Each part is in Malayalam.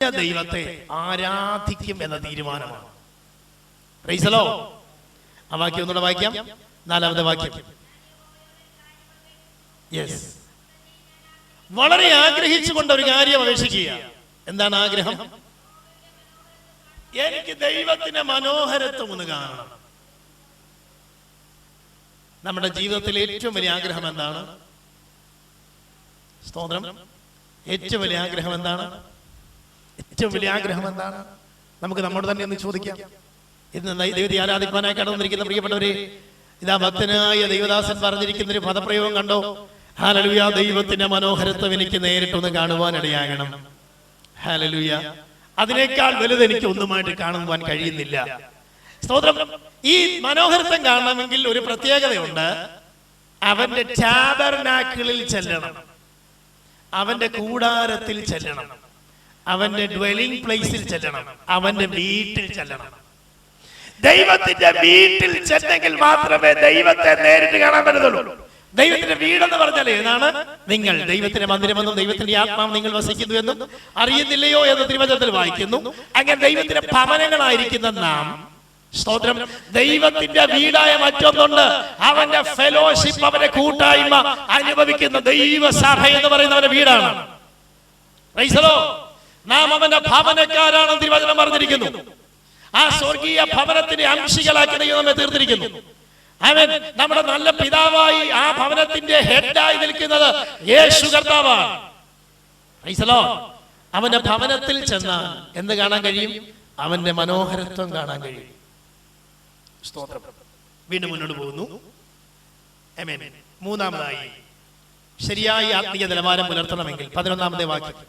ദൈവത്തെ ആരാധിക്കും എന്ന തീരുമാനമാണ്. Price the Lord. ആ വാക്യം ഒന്നുകൂടെ വായിക്കാം. 4ാമത്തെ വാക്യം. യെസ്, വളരെ ആഗ്രഹിച്ചുകൊണ്ട് ഒരു കാര്യം അപേക്ഷിക്കുക. എന്താണ് ആഗ്രഹം? എനിക്ക് ദൈവത്തിന്റെ മനോഹരത്വം ഒന്ന് കാണണം. നമ്മുടെ ജീവിതത്തിലെ ഏറ്റവും വലിയ ആഗ്രഹം എന്താണ്? സ്തോത്രം. ഏറ്റവും വലിയ ആഗ്രഹം എന്താണ്? ഏറ്റവും വലിയ ആഗ്രഹം എന്താണ്? നമുക്ക് നമ്മോട് തന്നെ ഒന്ന് ചോദിക്കാം. ഇന്ന് ദൈവത്തെ ആരാധിക്കാനായി കടന്നിരിക്കുന്ന പ്രിയപ്പെട്ടവരെ, ഇതാ ഭക്തനായ ദൈവദാസൻ പറഞ്ഞിരിക്കുന്ന ഒരു പദപ്രയോഗം കണ്ടോ? ഹല്ലേലൂയ. ദൈവത്തിന്റെ മനോഹരത്വം എനിക്ക് നേരിട്ടൊന്ന് കാണുവാനിടയാകണം. ഹല്ലേലൂയ. അതിനേക്കാൾ വലുത് എനിക്ക് ഒന്നുമായിട്ട് കാണുവാൻ കഴിയുന്നില്ല. സ്തോത്രം. ഈ മനോഹരത്വം കാണണമെങ്കിൽ ഒരു പ്രത്യേകതയുണ്ട്. അവന്റെ ടാബർനാക്കിളിൽ ചെല്ലണം, അവന്റെ കൂടാരത്തിൽ ചെല്ലണം, അവന്റെ ഡ്വെല്ലിംഗ് പ്ലേസിൽ ചെല്ലണം, അവന്റെ വീട്ടിൽ ചെല്ലണം. ദൈവത്തിന്റെ വീട്ടിൽ ചെന്നെങ്കിൽ മാത്രമേ ദൈവത്തെ നേരിട്ട് കാണാൻ പറ്റത്തുള്ളൂ. ദൈവത്തിന്റെ വീടെന്ന് പറഞ്ഞാൽ ഏതാണ്? നിങ്ങൾ ദൈവത്തിന്റെ മന്ദിരമെന്നും ദൈവത്തിന്റെ ആത്മാവ് നിങ്ങൾ വസിക്കുന്നു എന്നും അറിയുന്നില്ലയോ എന്ന് തിരുവചനത്തിൽ വായിക്കുന്നു. അങ്ങനെ ദൈവത്തിന്റെ ഭവനങ്ങളായിരിക്കുന്ന നാം, സ്തോത്രം, ദൈവത്തിന്റെ വീടായ മറ്റൊന്നുണ്ട്. അവന്റെ ഫെലോഷിപ്പ്, അവന്റെ കൂട്ടായ്മ അനുഭവിക്കുന്ന ദൈവസഭ എന്ന് പറയുന്നവന്റെ വീടാണ്. Price the Lord. നാം അവന്റെ ഭവനക്കാരാണെന്ന് തിരുവചനം പറഞ്ഞിരിക്കുന്നു. ആ സ്വർഗീയ ഭവനത്തിന്റെ അംശികളാക്കി ദൈവം നമ്മെ തീർത്തിരിക്കുന്നു. അവൻ നമ്മുടെ നല്ല പിതാവായി ആ ഭവനത്തിന്റെ ഹെഡായി നിൽക്കുന്നത് യേശു കർത്താവാണ്. Price the Lord. അവന്റെ ഭവനത്തിൽ ചെന്നാൽ എന്ത് കാണാൻ കഴിയും? അവന്റെ മനോഹരത്വം കാണാൻ കഴിയും. സ്തോത്രം. വീണ്ടും മുന്നോട്ട് പോകുന്നു. ആമേൻ. മൂന്നാമതായി, ശരിയായ ആത്മീയ നിലവാരം പുലർത്തണമെങ്കിൽ 11ാമത്തെ വാക്യം.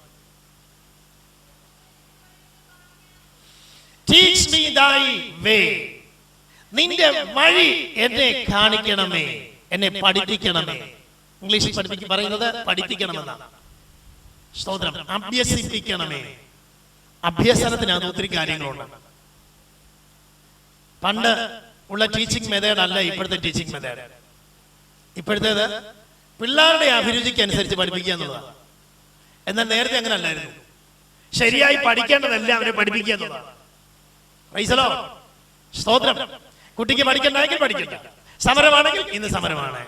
Teach me thy way. നിന്റെ വഴി എന്നെ കാണിക്കണമേ, എന്നെ പഠിപ്പിക്കണമേ. ഇംഗ്ലീഷിൽ പറയുന്നത് പഠിപ്പിക്കണമെന്നാണ്. സ്തോത്രം. അഭ്യസിപ്പിക്കണമേ. അഭ്യസനത്തിനകത്ത് ഒത്തിരി കാര്യങ്ങളുണ്ട്. പണ്ട് ഉള്ള ടീച്ചിങ് മെത്തേഡ് അല്ല ഇപ്പോഴത്തെ ടീച്ചിങ് മെത്തേഡ്. ഇപ്പോഴത്തേത് പിള്ളേരുടെ അഭിരുചിക്ക് അനുസരിച്ച് പഠിപ്പിക്കുക എന്നുള്ളതാണ്. എന്നാൽ നേരത്തെ അങ്ങനെ അല്ലായിരുന്നു. ശരിയായി പഠിക്കേണ്ടതെല്ലാം അവരെ പഠിപ്പിക്കുക എന്നുള്ളതാണ്. Price the Lord. സ്തോത്രം. കുട്ടിക്ക് പഠിക്കണ്ടെങ്കിൽ പഠിക്കണ്ട. സമരമാണെങ്കിൽ ഇന്ന് സമരമാണ്.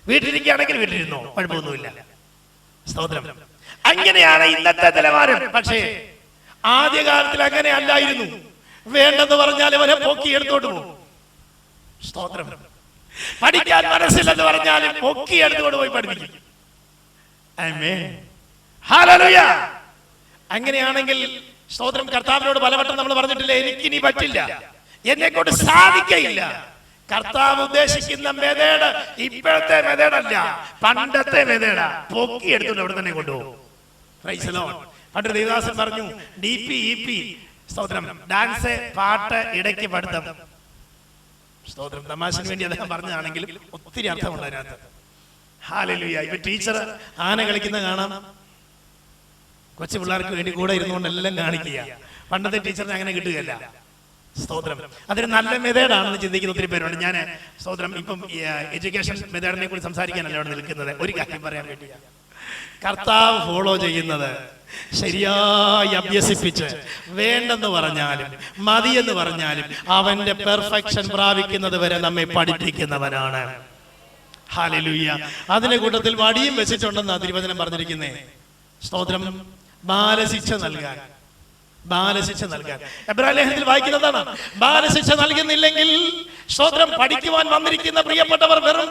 വീട്ടിലിരിക്കുകയാണെങ്കിൽ വീട്ടിലിരുന്നോ, കുഴപ്പമൊന്നുമില്ല. സ്തോത്രം. അങ്ങനെയാണ് ഇന്നത്തെ നിലവാരം. പക്ഷേ ആദ്യകാലത്തിൽ അങ്ങനെ അല്ലായിരുന്നു. വേണ്ടെന്ന് പറഞ്ഞാൽ അവരെ പൊക്കി എടുത്തോട്ട് പോകും. സ്തോത്രം. പഠിക്കാൻ മനസ്സില്ലെന്ന് പറഞ്ഞാലും പൊക്കി എടുത്തോട്ട് പോയി പഠിപ്പിക്കും. ആമേൻ. ഹല്ലേലൂയ. അങ്ങനെയാണെങ്കിൽ സ്തോത്രം, കർത്താവിനോട് പലവട്ടം നമ്മൾ പറഞ്ഞിട്ടില്ലേ, എനിക്കിനി പറ്റില്ല, എന്നെ കൊണ്ട് സാധിക്കയില്ല. കർത്താവ് ഉദ്ദേശിക്കുന്ന മെതേഡ് ഇപ്പോഴത്തെ മെതേഡല്ല, പണ്ടത്തെ മെതേഡാ. പൊക്കി എടുത്തോണ്ട് അവിടെ തന്നെ കൊണ്ടുപോകും. Price the Lord. പണ്ട് ദേവദാസൻ പറഞ്ഞു, DP EP, സ്തോത്രം, ഡാൻസ്, പാട്ട്, ഇടയ്ക്ക് പഠിത്തം. സ്തോത്രം. തമാശന് വേണ്ടി അദ്ദേഹം പറഞ്ഞതാണെങ്കിലും ഒത്തിരി അർത്ഥമുണ്ട് അതിനകത്ത്. ഹല്ലേലൂയ. ഇപ്പൊ ടീച്ചർ ആന കളിക്കുന്ന കാണാം. കൊച്ചു പിള്ളേർക്ക് വേണ്ടി കൂടെ ഇരുന്നുകൊണ്ട് എല്ലാം കാണിക്കുക. പണ്ടത്തെ ടീച്ചറിനെ അങ്ങനെ കിട്ടുകയല്ല. സ്തോത്രം. അതൊരു നല്ല മെത്തേഡാണെന്ന് ചിന്തിക്കുന്ന ഒത്തിരി പേരുണ്ട്. ഞാൻ സ്തോത്രം ഇപ്പം എഡ്യൂക്കേഷൻ മെത്തേഡിനെ കുറിച്ച് സംസാരിക്കാനല്ല അവിടെ നിൽക്കുന്നത്. ഒരു കാര്യം പറയാൻ വേണ്ടിയാണ്. കർത്താവ് ഫോളോ ചെയ്യുന്നത് ശരിയായി അഭ്യസിപ്പിച്ച് വേണ്ടെന്ന് പറഞ്ഞാലും മതിയെന്ന് പറഞ്ഞാലും അവന്റെ പെർഫെക്ഷൻ പ്രാപിക്കുന്നത് വരെ നമ്മെ പഠിപ്പിക്കുന്നവനാണ്. ഹല്ലേലൂയ. അതിന്റെ കൂട്ടത്തിൽ വടിയും വെച്ചിട്ടുണ്ടെന്ന് തിരുവചനം പറഞ്ഞിരിക്കുന്നേ. സ്തോത്രം. ബാലശിക്ഷ നൽകാൻ, ബാലശിക്ഷ നൽകാൻ. എബ്രായ ലേഖനത്തിൽ വായിക്കുന്നതാണ്, ബാലശിക്ഷ നൽകുന്നില്ലെങ്കിൽ സ്തോത്രം പഠിക്കുവാൻ വന്നിരിക്കുന്ന പ്രിയപ്പെട്ടവർ വെറും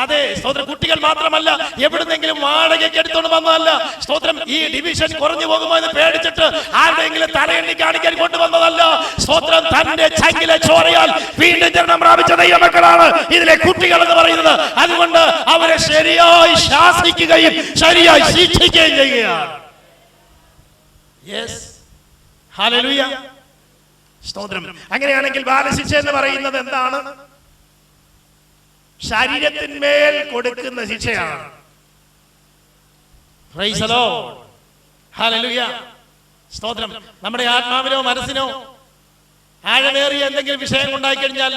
അതെ സ്തോത്രം കുട്ടികൾ മാത്രമല്ല, എവിടുന്നെങ്കിലും വാടകയ്ക്ക് എടുത്തോണ്ട് വന്നതല്ല. സ്തോത്രം. ഈ ഡിവിഷൻ കുറഞ്ഞു പോകുമോ എന്ന് പേടിച്ചിട്ട് ആരുടെയെങ്കിലും തലയെണ്ണി കാണിക്കാൻ കൊണ്ടുവന്നതല്ല. സ്തോത്രം. തന്റെ ചങ്കിലെ ചോരയാൽ വീണ്ടും ജനനം പ്രാപിച്ച ദൈവമക്കളാണ് ഇതിലെ കുട്ടികൾ എന്ന് പറയുന്നത്. അതുകൊണ്ട് അവരെ ശരിയായി ശാസിക്കുകയും ശരിയായി ശിക്ഷിക്കുകയും ചെയ്യുകയാണ്. യെസ്. ഹല്ലേലൂയ. സ്തോത്രം. അങ്ങനെയാണെങ്കിൽ ബാലശിക്ഷ എന്ന് പറയുന്നത് എന്താണ്? ശരീരത്തിന്മേൽ കൊടുക്കുന്ന ശിക്ഷയാണ്. Price the Lord. ഹല്ലേലൂയ. സ്തോത്രം. നമ്മുടെ ആത്മാവിനോ മനസ്സിനോ ആഴമേറിയ എന്തെങ്കിലും വിഷയം ഉണ്ടായി കഴിഞ്ഞാൽ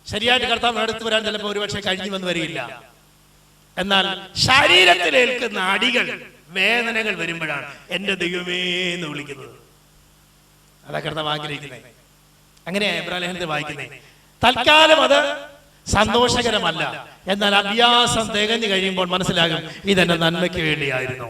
ശരിയായിട്ട് കർത്താവ് അടുത്ത് വരാൻ ചിലപ്പോൾ ഒരുപക്ഷെ കഴിഞ്ഞു വന്ന് വരികയില്ല. എന്നാൽ ശരീരത്തിലേൽക്കുന്ന അടികൾ വേദനകൾ വരുമ്പോഴാണ് എൻ്റെ ദൈവമേ എന്ന് വിളിക്കുന്നത്. അതാ കർത്താവ് ആഗ്രഹിക്കുന്നത്. അങ്ങനെയാ എബ്രായ ലേഖനത്തിൽ വായിക്കുന്നത്. തൽക്കാലം അത് സന്തോഷകരമല്ല, എന്നാൽ അഭ്യാസം തികഞ്ഞു കഴിയുമ്പോൾ മനസ്സിലാകും ഇതെന്റെ നന്മയ്ക്ക് വേണ്ടിയായിരുന്നു.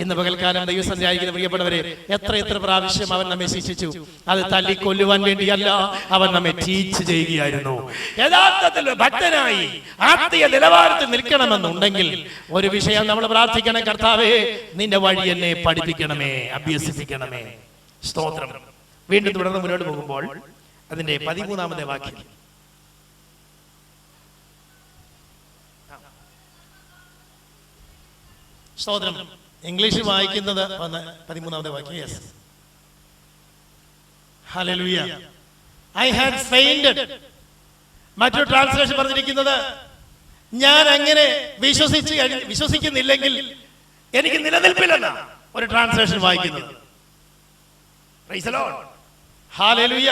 ഇന്ന് പകൽക്കാലം ദൈവസന്നിധിയിൽ ആയിരിക്കുന്ന പ്രിയപ്പെട്ടവരെ, എത്ര പ്രാവശ്യം അവൻ നമ്മെ ശിക്ഷിച്ചു. അത് തല്ലിക്കൊല്ലുവാൻ വേണ്ടിയല്ല, അവൻ നമ്മെ ടീച്ച് ചെയ്യുകയായിരുന്നു. യഥാർത്ഥത്തിൽ ഭക്തനായി ആത്മീയ നിലവാരത്തിൽ നിൽക്കണമെന്നുണ്ടെങ്കിൽ ഒരു വിഷയം നമ്മൾ പ്രാർത്ഥിക്കണം, കർത്താവേ നിന്റെ വഴി എന്നെ പഠിപ്പിക്കണമേ, അഭ്യസിപ്പിക്കണമേ. സ്തോത്രം. വീണ്ടും തുടർന്ന് മുന്നോട്ട് പോകുമ്പോൾ അതിന്റെ 13-ാമത്തെ വാക്യം. സ്തോത്രം. ഇംഗ്ലീഷിൽ വായിക്കുന്നത് 13-ാമത്തെ വാക്യം. യെസ്. ഹല്ലേലൂയ. I had ഫെയിൻറ്റഡ്. മറ്റൊരു ട്രാൻസ്ലേഷൻ പറഞ്ഞിരിക്കുന്നത് ഞാൻ അങ്ങനെ വിശ്വസിക്കുന്നില്ലെങ്കിൽ എനിക്ക് നിലനിൽപ്പില്ലെന്നാണ് ഒരു ട്രാൻസ്ലേഷൻ വായിക്കുന്നത്. Price the Lord. ഹല്ലേലൂയ.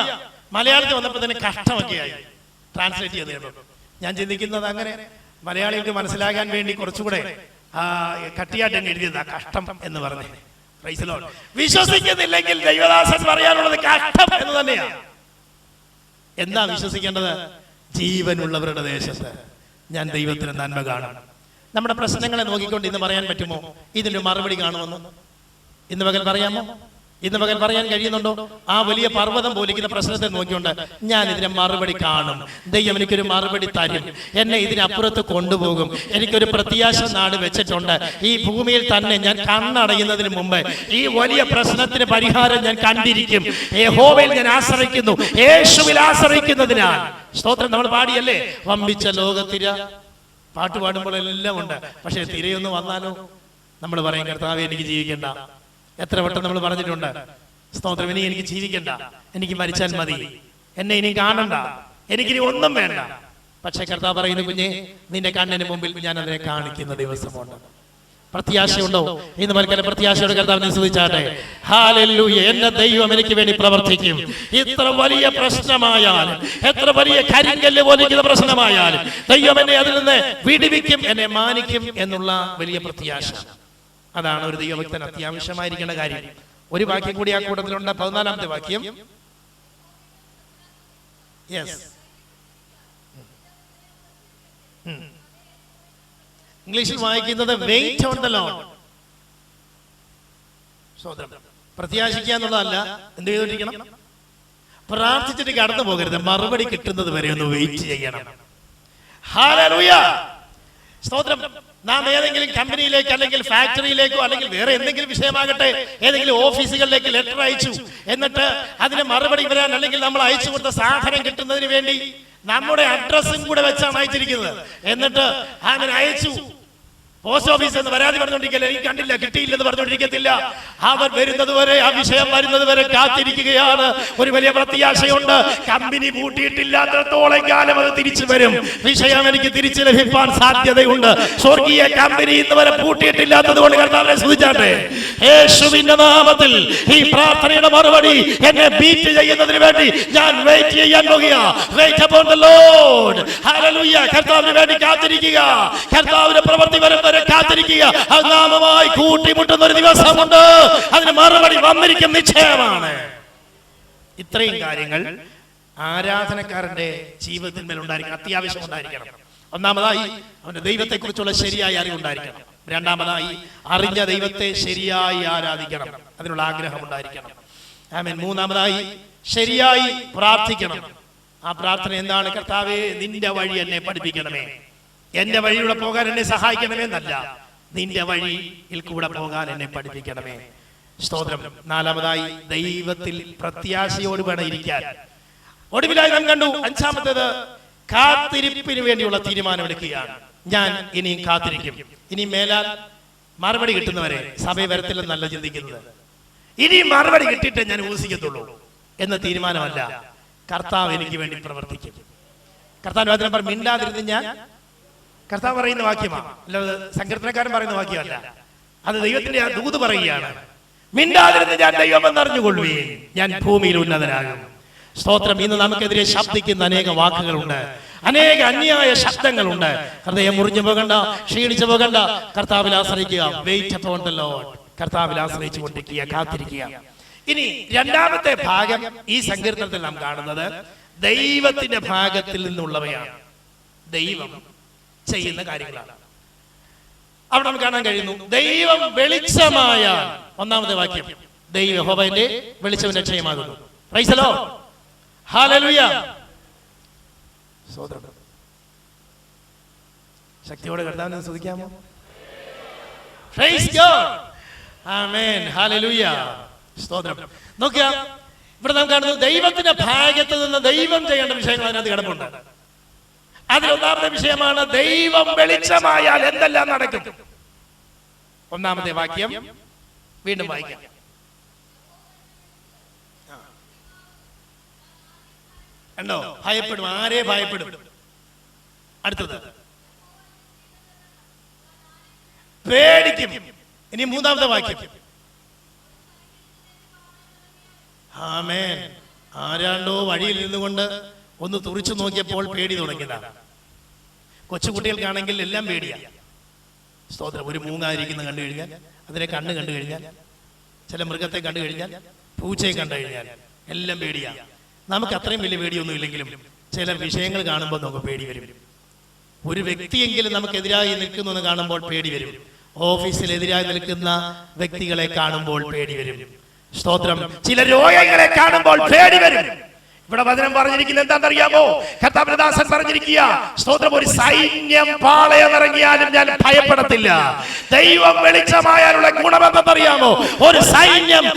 മലയാളത്തിൽ വന്നപ്പോൾ തന്നെ കഷ്ടമൊക്കെയായി ട്രാൻസ്ലേറ്റ് ചെയ്ത്. ഞാൻ ചിന്തിക്കുന്നത് അങ്ങനെ മലയാളികൾക്ക് മനസ്സിലാകാൻ വേണ്ടി കുറച്ചുകൂടെ കട്ടിയായിട്ട് എഴുതിയതാ കഷ്ടം എന്ന് പറഞ്ഞു. Price the Lord. വിശ്വസിക്കുന്നില്ലെങ്കിൽ ദൈവദാസൻ പറയാനുള്ളത് കഷ്ടം എന്ന് തന്നെയാണ്. എന്താ വിശ്വസിക്കേണ്ടത്? ജീവനുള്ളവരുടെ ദേശത്ത് ഞാൻ ദൈവത്തിന് നന്മ കാണും. നമ്മുടെ പ്രശ്നങ്ങളെ നോക്കിക്കൊണ്ട് ഇന്ന് പറയാൻ പറ്റുമോ ഇതിന്റെ മറുപടി കാണുമെന്ന്? ഇന്ന് പകൽ പറയാമോ? ഇന്ന് പകൽ പറയാൻ കഴിയുന്നുണ്ടോ? ആ വലിയ പർവ്വതം പോലിക്കുന്ന പ്രശ്നത്തെ നോക്കിക്കൊണ്ട് ഞാൻ ഇതിനെ മറുപടി കാണും, ദൈവം എനിക്കൊരു മറുപടി തരും, എന്നെ ഇതിനപ്പുറത്ത് കൊണ്ടുപോകും, എനിക്കൊരു പ്രത്യാശ നാട് വെച്ചിട്ടുണ്ട്. ഈ ഭൂമിയിൽ തന്നെ ഞാൻ കണ്ണടയുന്നതിന് മുമ്പ് ഈ വലിയ പ്രശ്നത്തിന് പരിഹാരം ഞാൻ കണ്ടിരിക്കും. യഹോവയിൽ ഞാൻ ആശ്രയിക്കുന്നു, യേശുവിൽ ആശ്രയിക്കുന്നതിനാൽ. സ്തോത്രം. നമ്മൾ പാടിയല്ലേ, വമ്പിച്ച ലോകത്തിര. പാട്ട് പാടുമ്പോൾ എല്ലാം ഉണ്ട്, പക്ഷെ തിരയൊന്ന് വന്നാലോ നമ്മൾ പറയും കർത്താവേ എനിക്ക് ജീവിക്കണ്ട. എത്ര വട്ടം നമ്മൾ പറഞ്ഞിട്ടുണ്ട്, സ്തോത്രം, ഇനി എനിക്ക് ജീവിക്കണ്ട, എനിക്ക് മരിച്ചാൽ മതി, എന്നെ ഇനി കാണണ്ട, എനിക്കിനി ഒന്നും വേണ്ട. പക്ഷെ കർത്താവ് പറയുന്നു, കുഞ്ഞെ നിന്റെ കണ്ണിന് മുമ്പിൽ ഞാൻ അതിനെ കാണിക്കുന്ന ദിവസമുണ്ട്. പ്രത്യാശയുണ്ടോ? ഇന്ന് മൽക്കാലം പ്രത്യാശയോടെ കർത്താവിനെ സ്തുതിച്ചാട്ടെ. ഹല്ലേലൂയ. എന്റെ ദൈവം എനിക്ക് വേണ്ടി പ്രവർത്തിക്കും. ഇത്ര വലിയ പ്രശ്നമായാലും, എത്ര വലിയ കരിങ്കല്ല് പോലിരിക്കുന്ന പ്രശ്നമായാലും ദൈവം എന്നെ അതിൽ നിന്ന് വിടുവിക്കും, എന്നെ മാനിക്കും എന്നുള്ള വലിയ പ്രത്യാശ. അതാണ് ഒരു ദൈവഭക്തൻ അത്യാവശ്യമായിരിക്കേണ്ട കാര്യം. ഒരു വാക്യം കൂടി ആ കൂട്ടത്തിലുണ്ട്, 14-ാമത്തെ വാക്യം. യെസ്. ഇംഗ്ലീഷിൽ വായിക്കുന്നത് വെയിറ്റ് ഓൺ ദ ലോർഡ്. പ്രത്യാശിക്കുക എന്നുള്ളതല്ല, എന്ത് ചെയ്തോണ്ടിരിക്കണം? പ്രാർത്ഥിച്ചിട്ട് കടന്നു പോകരുത്, മറുപടി കിട്ടുന്നത് വരെ ഒന്ന് വെയിറ്റ് ചെയ്യണം. ഹല്ലേലൂയ. സ്തോത്രം. നാം ഏതെങ്കിലും കമ്പനിയിലേക്ക് അല്ലെങ്കിൽ ഫാക്ടറിയിലേക്കോ അല്ലെങ്കിൽ വേറെ എന്തെങ്കിലും വിഷയമാകട്ടെ ഏതെങ്കിലും ഓഫീസുകളിലേക്ക് ലെറ്റർ അയച്ചു, എന്നിട്ട് അതിന് മറുപടി വരാൻ അല്ലെങ്കിൽ നമ്മൾ അയച്ചു കൊടുത്ത സാധനം കിട്ടുന്നതിന് വേണ്ടി നമ്മുടെ അഡ്രസ്സും കൂടെ വെച്ചാണ് അയച്ചിരിക്കുന്നത്. എന്നിട്ട് അങ്ങനെ അയച്ചു, പോസ്റ്റ് ഓഫീസ് എന്ന് പരാതി പറഞ്ഞുകൊണ്ടിരിക്കല്ലേ, എനിക്ക് കണ്ടില്ല, കിട്ടിയില്ലെന്ന് പറഞ്ഞുകൊണ്ടിരിക്കത്തില്ല. അവർ വരുന്നത് വരെ, ആ വിഷയം വരുന്നത് വരെ കാത്തിരിക്കുകയാണ്. ഒരു വലിയ പ്രത്യാശയുണ്ട്, കമ്പനി പൂട്ടിയിട്ടില്ലാത്തത്തോളം കാലം അത് തിരിച്ചു വരും. വിഷയം എനിക്ക് തിരിച്ചു ലഭിക്കാൻ സാധ്യതയുണ്ട്. സ്വർഗീയ കമ്പനി ഇന്ന് വരെ പൂട്ടിയിട്ടില്ലാത്തത് കൊണ്ട് കർത്താവിനെ സ്തുതിച്ചാട്ടെ. യേശുവിന്റെ നാമത്തിൽ ഈ പ്രാർത്ഥനയുടെ മറുപടി എന്നെ ബീറ്റ് ചെയ്യുന്നതിന് വേണ്ടി ഞാൻ വെയിറ്റ് ചെയ്യാൻ പോകുക. Wait upon the Lord. Hallelujah. കർത്താവിന് വേണ്ടി കാത്തിരിക്കുക, കർത്താവിന്റെ പ്രവൃത്തി വരും കാത്തിരിക്കുക. അത് നാമമായി കൂട്ടിമുട്ടുന്ന ഒരു ദിവസമുണ്ട്, അതിന് മറുപടി വന്നിരിക്കും, നിശ്ചയമാണ്. ഇത്രയും കാര്യങ്ങൾ ആരാധനക്കാരന്റെ ജീവിതത്തിൽ മേലുണ്ടായിരിക്കണം, അത്യാവശ്യം ഉണ്ടായിരിക്കണം. ഒന്നാമതായി അവന്റെ ദൈവത്തെക്കുറിച്ചുള്ള ശരിയായ അറിവുണ്ടായിരിക്കണം. രണ്ടാമതായി അറിഞ്ഞ ദൈവത്തെ ശരിയായി ആരാധിക്കണം, അതിനുള്ള ആഗ്രഹം ഉണ്ടായിരിക്കണം. ആമേൻ. മൂന്നാമതായി ശരിയായി പ്രാർത്ഥിക്കണം. ആ പ്രാർത്ഥന എന്താണ്? കർത്താവേ നിന്റെ വഴി എന്നെ പഠിപ്പിക്കണമേ, എന്റെ വഴിയിലൂടെ പോകാൻ എന്നെ സഹായിക്കണമേ എന്നല്ല, നിന്റെ വഴിയിൽ കൂടെ പോകാൻ എന്നെ പഠിപ്പിക്കണമേ. സ്തോത്രം. നാലാമതായി ദൈവത്തിൽ പ്രത്യാശയോട് വേണം ഇരിക്കാൻ. ഒടുവിലായി നാം കണ്ടു, അഞ്ചാമത്തേത് കാത്തിരിപ്പിന് വേണ്ടിയുള്ള തീരുമാനമെടുക്കുകയാണ്. ഞാൻ ഇനിയും കാത്തിരിക്കും, ഇനി മേലാൽ മറുപടി കിട്ടുന്നവരെ സഭയെ വരത്തില്ലെന്നല്ല ചിന്തിക്കുന്നത്. ഇനി മറുപടി കിട്ടിയിട്ട് ഞാൻ ഊസിക്കത്തുള്ളൂ എന്ന തീരുമാനമല്ല. കർത്താവ് എനിക്ക് വേണ്ടി പ്രവർത്തിക്കും. കർത്താവിന്റെ വചനം പറഞ്ഞു, മിണ്ടാതിരുന്ന് ഞാൻ, കർത്താവ് പറയുന്ന വാക്യമാണ്, അല്ലാതെ സങ്കീർത്തനക്കാരൻ പറയുന്ന വാക്യമല്ല. അത് ദൈവത്തിന്റെ ദൂത് പറയുകയാണ്. മിണ്ടാതിരുന്ന് ഞാൻ ദൈവമെന്ന് അറിഞ്ഞുകൊള്ളുകയും ഞാൻ ഭൂമിയിൽ ഉന്നതനാകും. സ്തോത്രം. ഇന്ന് നമുക്കെതിരെ ശബ്ദിക്കുന്ന അനേക വാക്കുകളുണ്ട്, അനേക അന്യായ ശബ്ദങ്ങളുണ്ട്. ഹൃദയം മുറിഞ്ഞു പോകണ്ട, ക്ഷീണിച്ചു പോകണ്ട, കർത്താവിൽ ആശ്രയിക്കുക. Wait upon the Lord. കർത്താവിൽ ആശ്രയിച്ചു കൊണ്ടിരിക്കുക, കാത്തിരിക്കുക. ഇനി രണ്ടാമത്തെ ഭാഗം ഈ സങ്കീർത്തനത്തിൽ നാം കാണുന്നത് ദൈവത്തിന്റെ ഭാഗത്തിൽ നിന്നുള്ളവയാണ്. ദൈവം ചെയ്യുന്ന കാര്യങ്ങളാണ്. അവിടെ നമുക്ക് കാണാൻ കഴിയുന്നു, ദൈവം വെളിച്ചമായ, ഒന്നാമത്തെ വാക്യം, ദൈവം യഹോവയുടെ വെളിച്ചം രക്ഷയുമാകുന്നു. പ്രൈസ് ദി ലോർഡ്, ഹല്ലേലൂയ. ശക്തിയോടെ കർത്താവിനെ സ്തുതിക്കാമോ? പ്രൈസ് ഗോഡ്, ആമേൻ, ഹല്ലേലൂയ, സ്തോത്രം. നോക്കുക, ഇവിടെ നാം കാണുന്നത് ദൈവത്തിന്റെ ഭാഗത്ത് നിന്ന് ദൈവം ചെയ്യേണ്ട വിഷയങ്ങൾ അതിനകത്ത് കിടപ്പുണ്ട്. അതിലൊന്നാമത്തെ വിഷയമാണ് ദൈവം വെളിച്ചമായാൽ എന്തെല്ലാം നടക്കും. ഒന്നാമത്തെ വാക്യം വീണ്ടും വായിക്കാം. കണ്ടോ? ഭയപ്പെടും. ആരെ ഭയപ്പെടും? അടുത്തത് പേടിക്കും. ഇനി മൂന്നാമത്തെ വാക്യം, ആമേൻ. ആരാണ്ടോ വഴിയിൽ നിന്നുകൊണ്ട് ഒന്ന് തുറിച്ചു നോക്കിയപ്പോൾ പേടി തുടങ്ങിയതാണ്. കൊച്ചുകുട്ടികൾക്കാണെങ്കിൽ എല്ലാം പേടിയാണ്. സ്തോത്രം. ഒരു മൂങ്ങായിരിക്കുന്ന കണ്ടു കഴിഞ്ഞാൽ, അതിനെ കണ്ണ് കണ്ടു കഴിഞ്ഞാൽ, ചില മൃഗത്തെ കണ്ടു കഴിഞ്ഞാൽ, പൂച്ചയെ കണ്ടു കഴിഞ്ഞാൽ എല്ലാം പേടിയാണ്. നമുക്ക് അത്രയും വലിയ പേടിയൊന്നും ഇല്ലെങ്കിലും ചില വിഷയങ്ങൾ കാണുമ്പോൾ നമുക്ക് പേടി വരും. ഒരു വ്യക്തിയെങ്കിലും നമുക്കെതിരായി നിൽക്കുന്നു എന്ന് കാണുമ്പോൾ പേടി വരും. ഓഫീസിലെതിരായി നിൽക്കുന്ന വ്യക്തികളെ കാണുമ്പോൾ പേടി വരും. സ്തോത്രം. ചില രോഗങ്ങളെ കാണുമ്പോൾ പേടി വരും. ഇവിടെ വചനം പറഞ്ഞിരിക്കുന്നത് എന്താണെന്നറിയാമോ? കർത്താവിന്റെ ദാസൻ പറഞ്ഞിരിക്കുക, സ്തോത്രം, ഒരു സൈന്യം പാളയം ഇറങ്ങിയാലും ഞാൻ ഭയപ്പെടത്തില്ല. ദൈവം വെളിച്ചമായാലുള്ള ഗുണമെന്തെന്നറിയാമോ? ഒരു സൈന്യം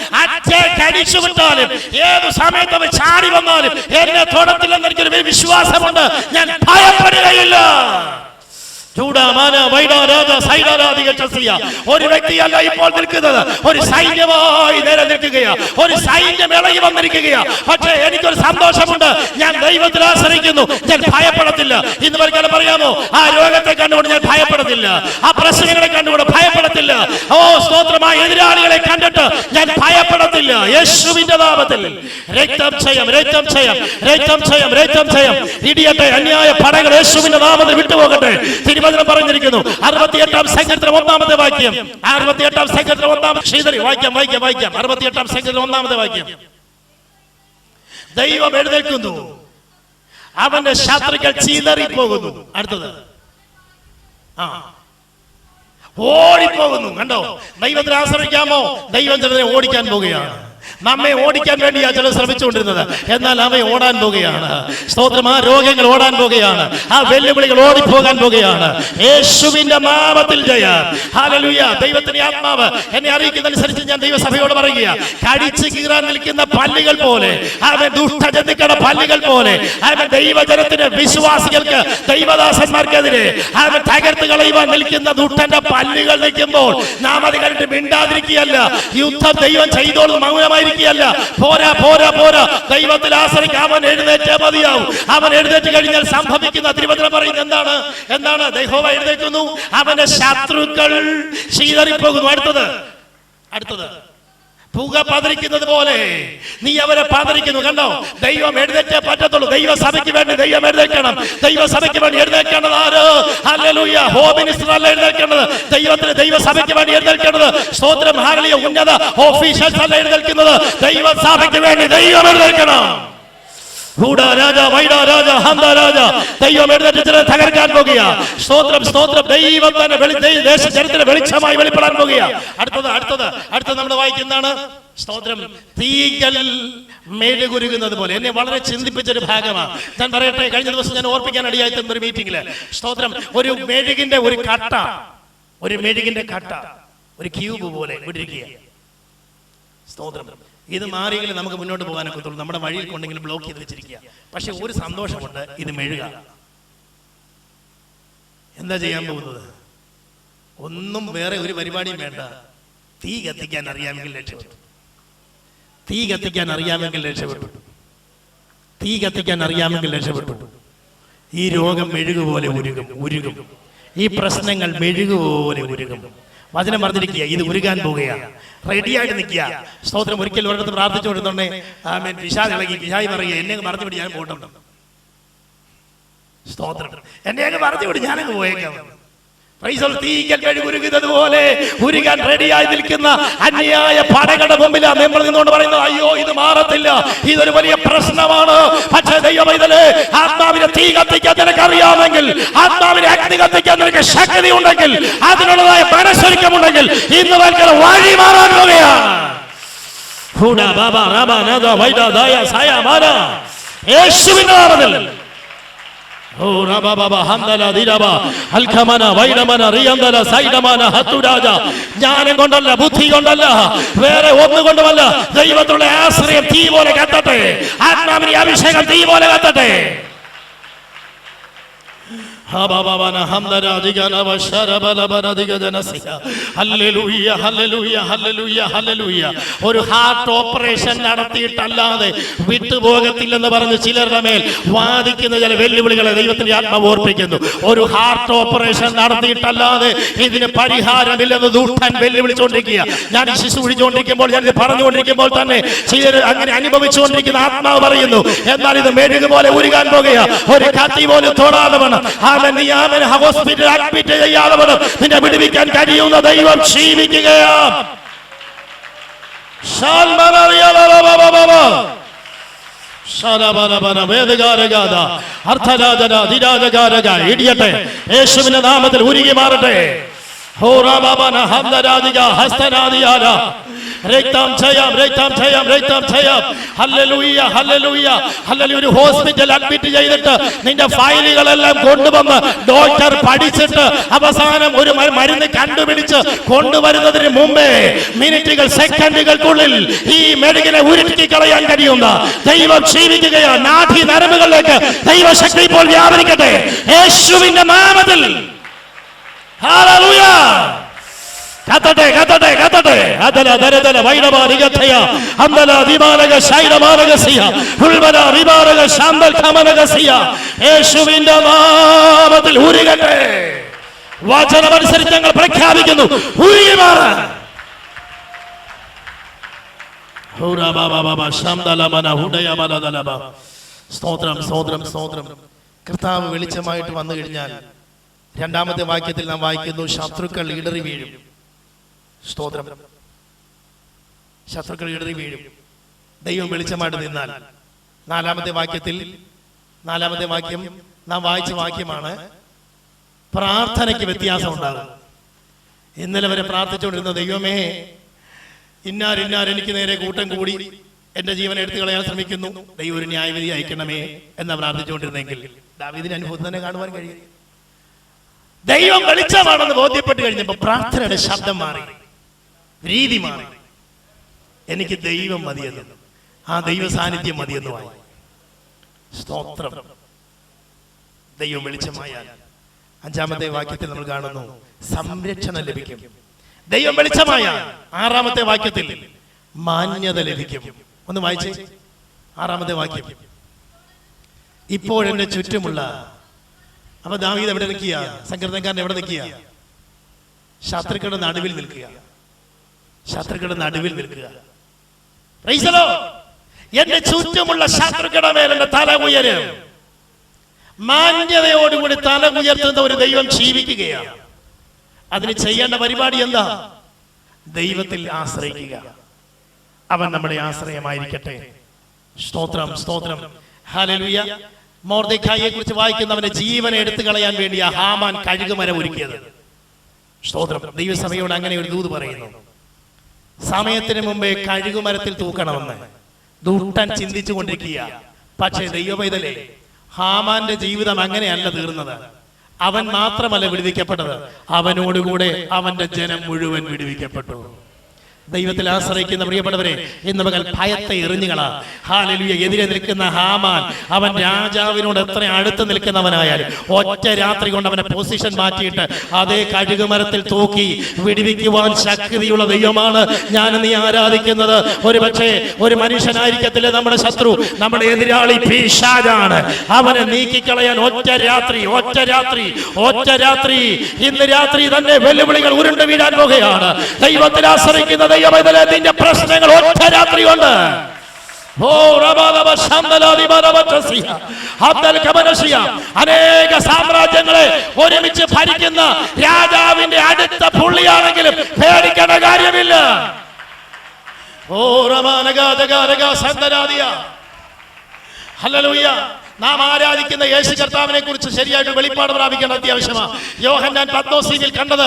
അടിച്ചു വിട്ടാലും ഏത് സമയത്ത് അത് ചാടി വന്നാലും എന്നെ തൊടത്തില്ലെന്ന് എനിക്കൊരു വിശ്വാസമുണ്ട്. ഞാൻ ഭയപ്പെടുകയില്ല. ഒരു വ്യക്തിയല്ല ഇപ്പോൾ നിൽക്കുന്നത്, ഒരു സൈന്യമായി നേരെ നിൽക്കുകയാ. ഒരു സൈന്യം ഇളകി വന്നിരിക്കുകയാ. പക്ഷേ എനിക്കൊരു സന്തോഷമുണ്ട്, ഞാൻ ദൈവത്തിൽ ആശ്രയിക്കുന്നു, ഞാൻ ഭയപ്പെടത്തില്ല. ഇന്ന് വരെ പറയാമോ, ആ രോഗത്തെ കണ്ടുകൊണ്ട് ഞാൻ ഭയപ്പെടത്തില്ല, ആ പ്രശ്നങ്ങളെ കണ്ടുകൊണ്ട് ഭയപ്പെടത്തില്ല. ഓ സ്തോത്രമായ എതിരാളികളെ കണ്ടിട്ട് ഞാൻ ഭയപ്പെടത്തില്ല. യേശുവിന്റെ നാമത്തിൽ രക്തം ക്ഷയം, രക്തം ക്ഷയം, രക്തം ക്ഷയം, രക്തം ക്ഷയം ഇടിയട്ടെ. അന്യായ പടകൾ യേശുവിന്റെ നാമത്തിൽ വിട്ടുപോകട്ടെ. തിരുവചനം പറഞ്ഞിരിക്കുന്നു 68-ാം സങ്കീർത്തനം 1-ാമത്തെ വാക്യം. 68-ാം സങ്കീർത്തനം 1-ാമത്തെ ശ്രീധരി വായിക്കാം, വായിക്കാം, വായിക്കാം. 68-ാം സങ്കീർത്തനം 1-ാമത്തെ വാക്യം. ദൈവം എഴുന്നേൽക്കുന്നു, അവന്റെ ശത്രുക്കൾ ചിതറിപ്പോകുന്നു. അടുത്തത് ഓടിപ്പോകുന്നു. കണ്ടോ? ദൈവത്തിൽ ആശ്രയിക്കാമോ? ദൈവം ചിലരെ ഓടിക്കാൻ പോവുകയാണ്. നമ്മെ ഓടിക്കാൻ വേണ്ടിയാ ചിലർ ശ്രമിച്ചുകൊണ്ടിരുന്നത്, എന്നാൽ അവ ഓടാൻ പോവുകയാണ്. സ്തോത്രം. ആ രോഗങ്ങൾ ഓടാൻ പോവുകയാണ്, ആ വെല്ലുവിളികൾ ഓടിപ്പോകാൻ പോവുകയാണ്. യേശുവിന്റെ നാമത്തിൽ ജയം. ഹല്ലേലൂയ. ദൈവത്തിന്റെ ആത്മാവ് എന്നെ അറിയിക്കുന്നതനുസരിച്ച് ഞാൻ ദൈവസഭയോട് പറയുക, കടിച്ചു കീറാൻ നിൽക്കുന്ന പല്ലുകൾ പോലെ, അവൻ ദുഷ്ടജന്തുക്കളുടെ പല്ലുകൾ പോലെ, അവൻ ദൈവജനത്തിന്, വിശ്വാസികൾക്ക്, ദൈവദാസന്മാർക്കെതിരെ അവൻ തകർത്ത് കളയുവാൻ നിൽക്കുന്ന ദുഷ്ടന്റെ പല്ലുകൾ നിൽക്കുമ്പോൾ നാം അത് കണ്ടിട്ട് മിണ്ടാതിരിക്കുകയല്ല. യുദ്ധം ദൈവം ചെയ്തോളും, മൗനമായിരിക്കും. പോരാ, പോരാ, പോരാ. ദൈവത്തിൽ ആശ്രയിക്കാൻ അവൻ എഴുന്നേറ്റേ മതിയാവും. അവൻ എഴുന്നേറ്റ് കഴിഞ്ഞാൽ സംഭവിക്കുന്ന തിരുവചനം പറയുന്നത് എന്താണ്? എന്താണ്? യഹോവ എഴുന്നേൽക്കുന്നു, അവന്റെ ശത്രുക്കൾ ചിതറിപ്പോകുന്നു. അടുത്തത്, അടുത്തത് പുക പതറിക്കുന്നത് പോലെ നീ അവരെ പതറിക്കുന്നു. കണ്ടോ? ദൈവം എഴുന്നേറ്റേ പറ്റത്തുള്ളൂ. ദൈവസഭയ്ക്ക് വേണ്ടി ദൈവം എഴുന്നേൽക്കണം. ദൈവസഭയ്ക്ക് വേണ്ടി എഴുന്നേൽക്കേണ്ടത് ആര്? ഹല്ലേലൂയ. ഹോം മിനിസ്റ്റർ അല്ല എഴുന്നേൽക്കേണ്ടത്, ദൈവത്തിന് ദൈവസഭയ്ക്ക് വേണ്ടി എഴുന്നേൽക്കേണ്ടത്. സ്തോത്രം. ഹല്ലേലൂയ. ഉന്നത ഓഫീഷ്യൽസ് അല്ല എഴുന്നേൽക്കുന്നത്, ദൈവസഭയ്ക്ക് വേണ്ടി ദൈവം എഴുന്നേൽക്കണം. ദൈവം എഴുന്നേറ്റ് തകർക്കാൻ പോകുക. സ്തോത്രം, സ്തോത്രം. ദൈവം തന്നെ ദേശചരിത്രത്തിന് വെളിച്ചമായി വെളിപ്പെടാൻ പോകുക. അടുത്തത്, അടുത്തത്, അടുത്തത് നമ്മൾ വായിക്കുന്നതാണ്, സ്തോത്രം, തീകൾ മെഴുകുരുകുന്നത് പോലെ. എന്നെ വളരെ ചിന്തിപ്പിച്ചൊരു ഭാഗമാണ്. ഞാൻ പറയട്ടെ, കഴിഞ്ഞ ദിവസം ഞാൻ ഓർപ്പിക്കാൻ അടിയായി തന്ന ഒരു മീറ്റിംഗില്, സ്തോത്രം, ഒരു മെഴുകിന്റെ ഒരു കട്ട, ഒരു മെഴുകിന്റെ കട്ട, ഒരു ക്യൂബ് പോലെ വിട്ടിരിക്കുക. സ്തോത്രം. ഇത് മാറിയെങ്കിലും നമുക്ക് മുന്നോട്ട് പോകാനൊക്കെ തോന്നും. നമ്മുടെ വഴിയിൽ കൊണ്ടെങ്കിലും ബ്ലോക്ക് ചെയ്ത് വെച്ചിരിക്കുക. പക്ഷെ ഒരു സന്തോഷമുണ്ട്, ഇത് മെഴുക. എന്താ ചെയ്യാൻ പോകുന്നത്? ഒന്നും വേറെ ഒരു പരിപാടിയും വേണ്ട. തീ കത്തിക്കാൻ അറിയാമെങ്കിൽ രക്ഷപ്പെട്ടു. തീ കത്തിക്കാൻ അറിയാമെങ്കിൽ രക്ഷപ്പെട്ടു. തീ കത്തിക്കാൻ അറിയാമെങ്കിൽ രക്ഷപ്പെട്ടു. ഈ രോഗം മെഴുകുപോലെ ഉരുകും, ഉരുകും. ഈ പ്രശ്നങ്ങൾ മെഴുകുപോലെ ഉരുകും. വചനം പറഞ്ഞിരിക്കുക, ഇത് ഉരുകാൻ പോകുകയാണ്. റെഡിയായിട്ട് നിൽക്കുക. സ്തോത്രം. ഒരിക്കൽ ഒരിടത്ത് പ്രാർത്ഥിച്ചുകൊണ്ടിരുന്നോണ്ടേ ആമേൻ പിശാച് ഇളകി. പിശാച് പറയുക, എന്നെ അങ്ങ് മറന്നു വിടി, ഞാൻ പോട്ടുണ്ട്. സ്തോത്രം. എന്നെ അങ്ങ് മറന്നു വിടി, ഞാനങ്ങ് പോയേക്കാം. തീക്കൽ മെഴുകുരുകുന്നത് പോലെ ഉരുകാൻ റെഡിയായി നിൽക്കുന്ന അന്യായ പടകളുടെ മുമ്പിലാണ് നമ്മൾ നിന്നുകൊണ്ട് പറയുന്നത്, അയ്യോ ഇത് മാറത്തില്ല, ഇതൊരു വലിയ പ്രശ്നമാണ്. പക്ഷേ ദൈവമൈതലേ, ആത്മാവിനെ തീ കത്തിക്കാൻ നിനക്ക് അറിയാമെങ്കിൽ, ആത്മാവിനെ അഗ്നി കത്തിക്കാൻ നിനക്ക് ശക്തി ഉണ്ടെങ്കിൽ, അതിനുള്ളതായ മനസ്സൊരുക്കമുണ്ടെങ്കിൽ ഇന്ന് വൽക്കൽ വഴി മാറാൻ പോവുകയാണ്. യേശുവിന്റെ നാമത്തിൽ ജ്ഞാനം കൊണ്ടല്ല, ബുദ്ധി കൊണ്ടല്ല, വേറെ ഒന്നുകൊണ്ടുമല്ല, ദൈവത്തിലുള്ള ആശ്രയം തീ പോലെ കത്തട്ടെ. ആത്മാവിന്റെ അഭിഷേകം തീ പോലെ കത്തട്ടെ. ഒരു ഹാർട്ട് ഓപ്പറേഷൻ നടത്തിയിട്ടല്ലാതെ വിട്ടുപോകത്തില്ലെന്ന് പറഞ്ഞ് ചിലരുടെ മേൽ വാദിക്കുന്ന ചില വെല്ലുവിളികളെ ദൈവത്തിന്റെ ആത്മാവ് ഓർപ്പിക്കുന്നു. ഒരു ഹാർട്ട് ഓപ്പറേഷൻ നടത്തിയിട്ടല്ലാതെ ഇതിന് പരിഹാരമില്ലെന്ന് ദുഷ്ടൻ വെല്ലുവിളിച്ചുകൊണ്ടിരിക്കുക. ഞാൻ ശുശ്രൂഷിച്ചുകൊണ്ടിരിക്കുമ്പോൾ, ഞാൻ പറഞ്ഞുകൊണ്ടിരിക്കുമ്പോൾ തന്നെ ചിലർ അങ്ങനെ അനുഭവിച്ചുകൊണ്ടിരിക്കുന്ന ആത്മാവ് പറയുന്നു, എന്നാൽ ഇത് മെഴുകു പോലെ ഉരുകാൻ പോകുക, ഒരു കത്തി പോലും തൊടാതെ വേണം. ഹോസ്പിറ്റൽ അഡ്മിറ്റ് ചെയ്യാതെ വേണം. നിന്നെ വിടുവിക്കാൻ കഴിയുന്ന ദൈവം ജീവിക്കുകയാണ്. ഇടിയട്ടെ, യേശുവിന്റെ നാമത്തിൽ ഉരുകി മാറട്ടെ. ഒരു ഹോസ്പിറ്റൽ അഡ്മിറ്റ് ചെയ്തിട്ട് നിന്റെ ഫയലുകളെല്ലാം കൊണ്ടുവന്ന് ഡോക്ടർ പഠിച്ചിട്ട് അവസാനം ഒരു മരുന്ന് കണ്ടുപിടിച്ച് കൊണ്ടുവരുന്നതിന് മുമ്പേ മിനിറ്റുകൾ, സെക്കൻഡുകൾക്കുള്ളിൽ ഈ മെഴുകിനെ ഉരുട്ടി കളയാൻ കഴിയുന്ന ദൈവം ജീവിക്കുകയാണ്. നാഭി നരമ്പുകളിലേക്ക് ദൈവശക്തി ഇപ്പോൾ വ്യാപരിക്കട്ടെ യേശുവിന്റെ നാമത്തിൽ. ഹല്ലേലൂയ. കത്തട്ടെ, കത്തട്ടെ, കത്തട്ടെ. അതല ദരദല വൈഡബ നിഗതയ അന്തല ദിമാനക ശൈലമാനകസിയ ഉൽബന വിമാനക ശാന്തൽ ഖമനകസിയ യേശുവിന്റെ നാമത്തിൽ ഉരുകട്ടെ. വചനമനുസരിച്ച് ഞങ്ങൾ പ്രഖ്യാപിക്കുന്നു, ഉരുകി മാറാൻ. സ്തോത്രം, സ്തോത്രം, സ്തോത്രം. കർത്താവ് വെളിച്ചമായിട്ട് വന്നു കഴിഞ്ഞാൽ രണ്ടാമത്തെ വാക്യത്തിൽ നാം വായിക്കുന്നു, ശത്രുക്കൾ ഇടറി വീഴും. സ്തോത്രം. ശത്രുക്കൾ ഇടറി വീഴും ദൈവം വെളിച്ചമായിട്ട് നിന്നാൽ. നാലാമത്തെ വാക്യം നാം വായിച്ച വാക്യമാണ്, പ്രാർത്ഥനയ്ക്ക് വ്യത്യാസം ഉണ്ടാകും. ഇന്നലെ വരെ പ്രാർത്ഥിച്ചുകൊണ്ടിരുന്ന ദൈവമേ, ഇന്നാർ എനിക്ക് നേരെ കൂട്ടം കൂടി എന്റെ ജീവൻ എടുത്തു കളയാൻ ശ്രമിക്കുന്നു, ദൈവം ഒരു ന്യായവിധി അയക്കണമേ എന്ന് പ്രാർത്ഥിച്ചുകൊണ്ടിരുന്നെങ്കിൽ ദാവീദിന്റെ അനുഭവം തന്നെ കാണുവാൻ കഴിയും. ദൈവം വെളിച്ചമാണെന്ന് ബോധ്യപ്പെട്ട് കഴിഞ്ഞപ്പോൾ പ്രാർത്ഥനയുടെ ശബ്ദം മാറി, രീതി മാറി. എനിക്ക് ദൈവം മതിയെന്ന്, ആ ദൈവ സാന്നിധ്യം മതിയെന്നുമായി. സ്തോത്രം. ദൈവം വെളിച്ചമായാൽ അഞ്ചാമത്തെ വാക്യത്തിൽ നമ്മൾ കാണുന്നു, സംരക്ഷണം ലഭിക്കും. ദൈവം വെളിച്ചമായാൽ ആറാമത്തെ വാക്യത്തിൽ മാന്യത ലഭിക്കും. ഒന്ന് വായിച്ചേ, ആറാമത്തെ വാക്യം. ഇപ്പോഴെന്റെ ചുറ്റുമുള്ള, അപ്പൊ ദാവീദ് എവിടെ നിൽക്കുക? സങ്കീർത്തനക്കാരൻ എവിടെ നിൽക്കുക? ശത്രുക്കളുടെ നടുവിൽ നിൽക്കുക. ശത്രുക്കളുടെ നടുവിൽ നിൽക്കുക. Price the Lord. എന്റെ ചുറ്റുമുള്ള ശത്രുക്കളുടെ മേൽ എന്റെ തല ഉയരും. മാന്യതയോടുകൂടി തല ഉയർത്തുന്ന ഒരു ദൈവം ജീവിക്കുകയാണ്. അതിന് ചെയ്യേണ്ട പരിപാടി എന്താ? ദൈവത്തിൽ ആശ്രയിക്കുക. അവൻ നമ്മുടെ ആശ്രയമായിരിക്കട്ടെ. സ്തോത്രം, സ്തോത്രം, ഹല്ലേലൂയ. മൊർദെഖായിയെ കുറിച്ച് വായിക്കുന്നവന്റെ ജീവനെ എടുത്തു കളയാൻ വേണ്ടി ആ ഹാമാൻ കഴുകുമരം ഒരുക്കിയത്. സ്തോത്രം. ദൈവസഭയോട് അങ്ങനെ ഒരു ദൂത് പറയുന്നു, സമയത്തിന് മുമ്പേ കഴുകുമരത്തിൽ തൂക്കണമെന്ന് ദുഷ്ടൻ ചിന്തിച്ചു കൊണ്ടിരിക്കുക. പക്ഷേ ദൈവപൈതലേ, ഹാമാന്റെ ജീവിതം അങ്ങനെയല്ല തീർന്നത്. അവൻ മാത്രമല്ല വിടുവിക്കപ്പെട്ടത്, അവനോടുകൂടെ അവന്റെ ജനം മുഴുവൻ വിടുവിക്കപ്പെട്ടു. ദൈവത്തിൽ ആശ്രയിക്കുന്ന പ്രിയപ്പെട്ടവരെ, ഇന്ന് പകൽ ഭയത്തെ എറിഞ്ഞുകളാ. ഹല്ലേലൂയ. എതിരെ നിൽക്കുന്ന ഹാമാൻ അവൻ രാജാവിനോട് എത്ര അടുത്ത് നിൽക്കുന്നവനായാലും ഒറ്റ രാത്രി കൊണ്ട് അവനെ പൊസിഷൻ മാറ്റിയിട്ട് അതേ കഴുകുമരത്തിൽ തൂക്കി വിടുവിക്കുവാൻ ശക്തിയുള്ള ദൈവമാണ് ഞാൻ നീ ആരാധിക്കുന്നത്. ഒരു പക്ഷേ ഒരു മനുഷ്യനായിരിക്കത്തില്ല നമ്മുടെ ശത്രു, നമ്മുടെ എതിരാളി പിശാചാണ്. അവനെ നീക്കിക്കളയാൻ ഒറ്റ രാത്രി ഇന്ന് രാത്രി തന്നെ വെല്ലുവിളികൾ ഉരുണ്ടു വീഴാൻ പോകുകയാണ്. ദൈവത്തിൽ ആശ്രയിക്കുന്ന ദൈവത്തിന്റെ പ്രശ്നങ്ങൾ ഒറ്റ രാത്രി കൊണ്ട് അനേക സാമ്രാജ്യങ്ങളെ ഒരുമിച്ച് ഭരിക്കുന്ന രാജാവിന്റെ അടുത്ത പുള്ളിയാണെങ്കിലും പേടിക്കേണ്ട കാര്യമില്ല. ഹല്ലേലൂയ. നാം ആരാധിക്കുന്ന യേശു കർത്താവിനെ കുറിച്ച് ശരിയായിട്ട് വെളിപ്പാട് പ്രാപിക്കേണ്ട അത്യാവശ്യമാണ്. യോഹന്നാൻ പത്മോസിൽ കണ്ടത്